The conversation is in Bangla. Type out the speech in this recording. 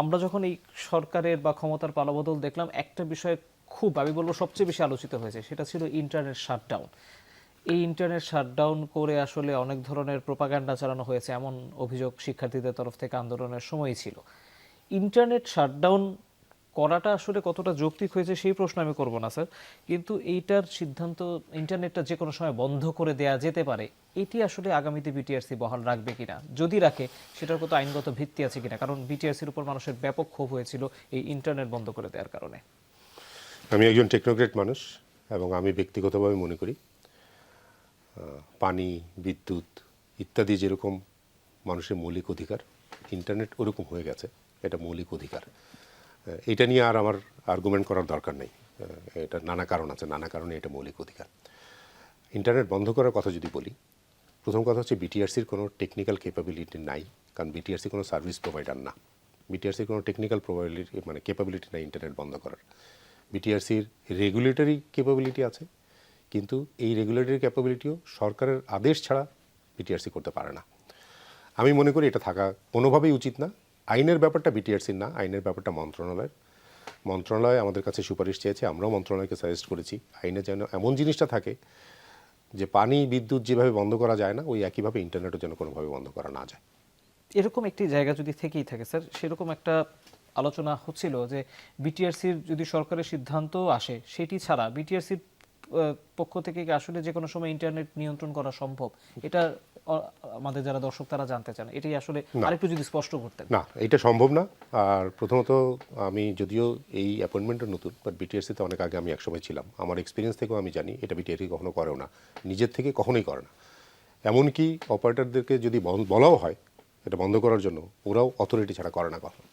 আমরা যখন এই সরকারের বা ক্ষমতার পালাবদল দেখলাম, একটা বিষয় খুব আমি বলবো সবচেয়ে বেশি আলোচিত হয়েছে, সেটা ছিল ইন্টারনেট শাটডাউন। এই ইন্টারনেট শাটডাউন করে আসলে অনেক ধরনের প্রোপাগান্ডা চালানো হয়েছে, এমন অভিযোগ শিক্ষার্থীদের তরফ থেকে আন্দোলনের সময়ই ছিল। ইন্টারনেট শাটডাউন করাটা আসলে কতটা যৌক্তিক হয়েছে সেই প্রশ্ন আমি করব না স্যার, কিন্তু এইটার সিদ্ধান্ত, ইন্টারনেটটা যে কোনো সময় বন্ধ করে দেয়া যেতে পারে, এটি আসলে আগামীতে বিটিআরসি বহাল রাখবে কিনা, যদি রাখে সেটার কত আইনগত ভিত্তি আছে কিনা, কারণ বিটিআরসির উপর মানুষের ব্যাপক ক্ষোভ হয়েছিল এই ইন্টারনেট বন্ধ করে দেওয়ার কারণে। আমি একজন টেকনোক্রেট মানুষ এবং আমি ব্যক্তিগতভাবে মনে করি পানি, বিদ্যুৎ ইত্যাদি যেরকম মানুষের মৌলিক অধিকার, ইন্টারনেট ওরকম হয়ে গেছে, এটা মৌলিক অধিকার। এটা নিয়ে আর আমার আর্গুমেন্ট করার দরকার নেই। এটা নানা কারণ আছে, নানা কারণে এটা মৌলিক অধিকার। ইন্টারনেট বন্ধ করার কথা যদি বলি, প্রথম কথা হচ্ছে বিটিআরসির কোনো টেকনিক্যাল ক্যাপাবিলিটি নাই, কারণ বিটিআরসি কোনো সার্ভিস প্রোভাইডার না। বিটিআরসির কোনো টেকনিক্যাল ক্যাপাবিলিটি নাই ইন্টারনেট বন্ধ করার। বিটিআরসির রেগুলেটরি ক্যাপাবিলিটি আছে, কিন্তু এই রেগুলেটরি ক্যাপাবিলিটিও সরকারের আদেশ ছাড়া বিটিআরসি করতে পারে না। আমি মনে করি এটা থাকা কোনোভাবেই উচিত না। আইনের ব্যাপারটা বিটিআরসির না, আইনের ব্যাপারটা মন্ত্রণালয়ের। মন্ত্রণালয় আমাদের কাছে সুপারিশ চেয়েছে, আমরাও মন্ত্রণালয়কে সাজেস্ট করেছি আইনে যেন এমন জিনিসটা থাকে যে পানি, বিদ্যুৎ যেভাবে বন্ধ করা যায় না, ওই একইভাবে ইন্টারনেটও যেন কোনোভাবে বন্ধ করা না যায়। এরকম একটি জায়গা যদি থেকেই থাকে স্যার, সেরকম একটা আলোচনা হচ্ছিল যে বিটিআরসির যদি সরকারের সিদ্ধান্ত আসে, সেটি ছাড়া বিটিআরসির পক্ষ থেকে কি আসলে যে কোনো সময় ইন্টারনেট নিয়ন্ত্রণ করা সম্ভব? এটা আমাদের যারা দর্শক তারা জানতে চান, এটাই আসলে আরেকটু যদি স্পষ্ট করতেন। না, এটা সম্ভব না। আর প্রথমত আমি যদিও এই অ্যাপয়েন্টমেন্টটা নতুন, বাট বিটিআরসিতে অনেক আগে আমি একসময় ছিলাম, আমার এক্সপিরিয়েন্স থেকেও আমি জানি এটা বিটিআরসি কখনো করেও না, নিজের থেকে কখনোই করে না। এমনকি অপারেটরদেরকে যদি বলাও হয় এটা বন্ধ করার জন্য, ওরাও অথরিটি ছাড়া করে না কখনো।